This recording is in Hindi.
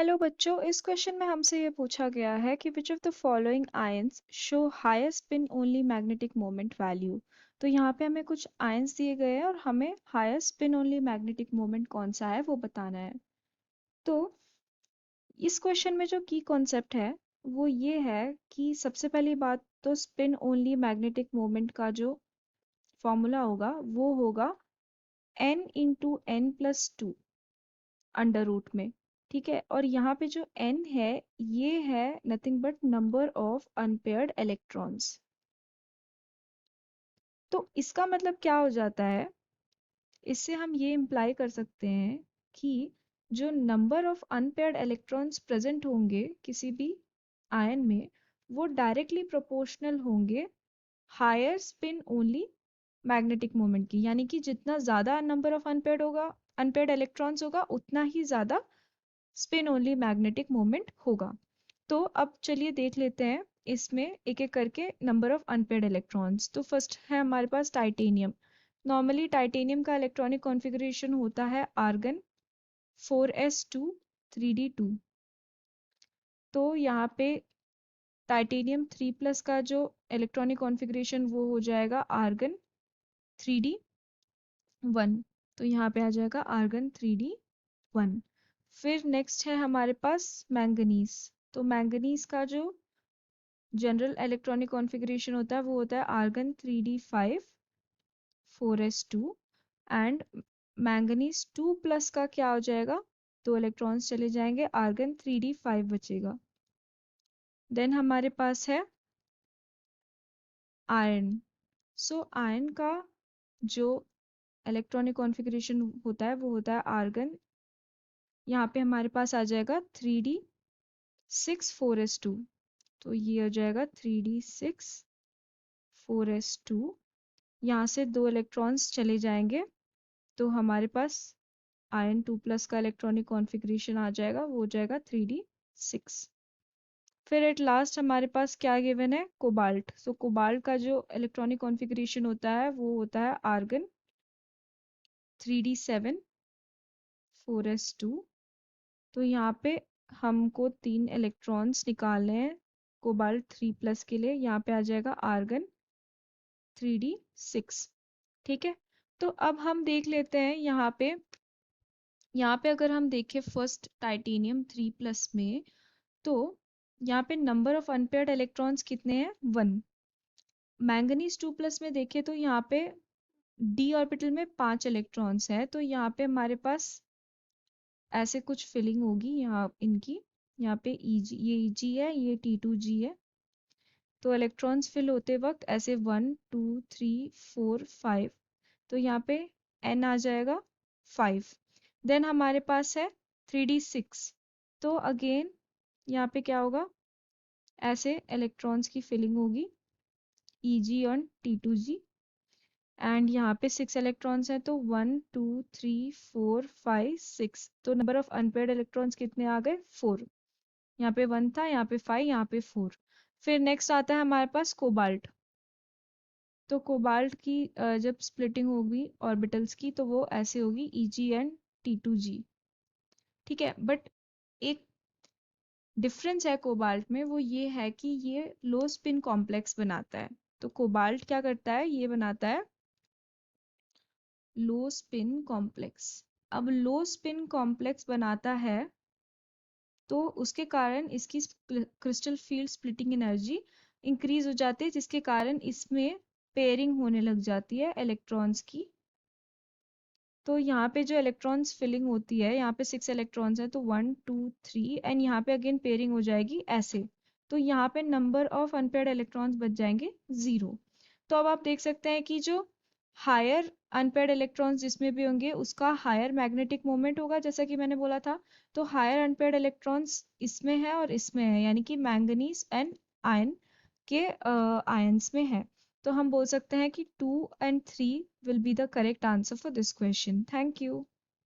हेलो बच्चों, इस क्वेश्चन में हमसे ये पूछा गया है कि which of the following ions show higher spin only magnetic moment value. तो यहाँ पे हमें कुछ आयंस दिए गए हैं और हमें higher spin only magnetic moment कौन सा है वो बताना है। तो इस क्वेश्चन में जो की कॉन्सेप्ट है वो ये है कि सबसे पहली बात तो स्पिन ओनली मैग्नेटिक मोमेंट का जो फॉर्मूला होगा वो होगा n into n plus two under root में। ठीक है, और यहाँ पे जो n है ये है nothing but number of unpaired electrons. तो इसका मतलब क्या हो जाता है, इससे हम ये इम्प्लाई कर सकते हैं कि जो number of unpaired electrons present होंगे किसी भी आयन में वो डायरेक्टली प्रोपोर्शनल होंगे higher spin only magnetic moment की। यानी कि जितना ज़्यादा नंबर ऑफ अनपेयर्ड इलेक्ट्रॉन्स होगा उतना ही ज़्यादा स्पिन ओनली मैग्नेटिक मोमेंट होगा। तो अब चलिए देख लेते हैं इसमें एक एक करके नंबर ऑफ अनपेयर्ड इलेक्ट्रॉन्स। तो फर्स्ट है हमारे पास टाइटेनियम। नॉर्मली टाइटेनियम का इलेक्ट्रॉनिक कॉन्फ़िगरेशन होता है आर्गन 4s2 3d2। तो यहाँ पे टाइटेनियम 3 प्लस का जो इलेक्ट्रॉनिक कॉन्फ़िगरेशन वो हो जाएगा आर्गन 3d1। तो यहाँ पे आ जाएगा आर्गन 3d1। फिर नेक्स्ट है हमारे पास मैंगनीज। तो मैंगनीज का जो जनरल इलेक्ट्रॉनिक कॉन्फ़िगरेशन होता है वो होता है argon 3d5 4s2। And manganese 2 plus का क्या हो जाएगा, दो इलेक्ट्रॉन्स चले जाएंगे, आर्गन 3d5 बचेगा। देन हमारे पास है आयरन। सो आयरन का जो इलेक्ट्रॉनिक कॉन्फ़िगरेशन होता है वो होता है आर्गन, यहाँ पे हमारे पास आ जाएगा 3d6 4s2। तो ये हो जाएगा 3d6 4s2। यहाँ से दो इलेक्ट्रॉन्स चले जाएंगे तो हमारे पास आयरन 2 प्लस का इलेक्ट्रॉनिक कॉन्फ़िगरेशन आ जाएगा, वो हो जाएगा 3d6। फिर एट लास्ट हमारे पास क्या गिवन है, कोबाल्ट। सो कोबाल्ट का जो इलेक्ट्रॉनिक कॉन्फ़िगरेशन होता है वो होता है आर्गन 3d7 4s2। तो यहाँ पे हमको तीन इलेक्ट्रॉन्स निकालने हैं कोबाल्ट 3 प्लस के लिए। यहाँ पे आ जाएगा आर्गन 3d6। ठीक है, तो अब हम देख लेते हैं यहाँ पे अगर हम देखें फर्स्ट टाइटेनियम 3 प्लस में, तो यहाँ पे नंबर ऑफ अनपेयर्ड इलेक्ट्रॉन्स कितने हैं, 1। मैंगनीज 2 प्लस में देखें तो यहाँ पे डी ऑर्बिटल में 5 इलेक्ट्रॉन्स हैं। तो यहाँ पे हमारे पास ऐसे कुछ फिलिंग होगी यहाँ इनकी, यहाँ पे Eg, ये Eg है, ये T2G है। तो इलेक्ट्रॉन्स फिल होते वक्त ऐसे 1 2 3 4 5, तो यहाँ पे n आ जाएगा 5। देन हमारे पास है 3d6। तो अगेन यहाँ पे क्या होगा, ऐसे इलेक्ट्रॉन्स की फिलिंग होगी Eg और T2G। एंड यहाँ पे 6 इलेक्ट्रॉन्स हैं तो 1 2 3 4 5 6। तो नंबर ऑफ अनपेयर्ड इलेक्ट्रॉन्स कितने आ गए, 4। यहाँ पे 1 था, यहाँ पे 5, यहाँ पे 4। फिर नेक्स्ट आता है हमारे पास कोबाल्ट। तो कोबाल्ट की जब स्प्लिटिंग होगी ऑर्बिटल्स की तो वो ऐसे होगी Eg एंड T2G। ठीक है, बट एक डिफरेंस है कोबाल्ट में, वो ये है कि ये लो स्पिन कॉम्प्लेक्स बनाता है। तो कोबाल्ट क्या करता है, ये बनाता है लो स्पिन कॉम्प्लेक्स। अब लो स्पिन कॉम्प्लेक्स बनाता है तो उसके कारण इसकी crystal field splitting energy increase हो जाती है, जिसके कारण इसमें पेयरिंग होने लग जाती है इलेक्ट्रॉन्स की। तो यहाँ पे जो इलेक्ट्रॉन्स फिलिंग होती है, यहाँ पे 6 इलेक्ट्रॉन्स हैं तो 1 2 3, एंड यहाँ पे अगेन पेयरिंग हो जाएगी ऐसे। तो यहाँ पे नंबर ऑफ अनपेयर्ड इलेक्ट्रॉन्स बच जाएंगे 0। तो अब आप देख सकते हैं कि जो हायर अनपेयर्ड इलेक्ट्रॉन्स जिसमें भी होंगे उसका हायर मैग्नेटिक मोमेंट होगा, जैसा कि मैंने बोला था। तो हायर अनपेयर्ड इलेक्ट्रॉन्स इसमें है और इसमें है, यानी कि मैंगनीज एंड आयन के आयंस में है। तो हम बोल सकते हैं कि 2 and 3 will be the correct answer for this question. Thank you.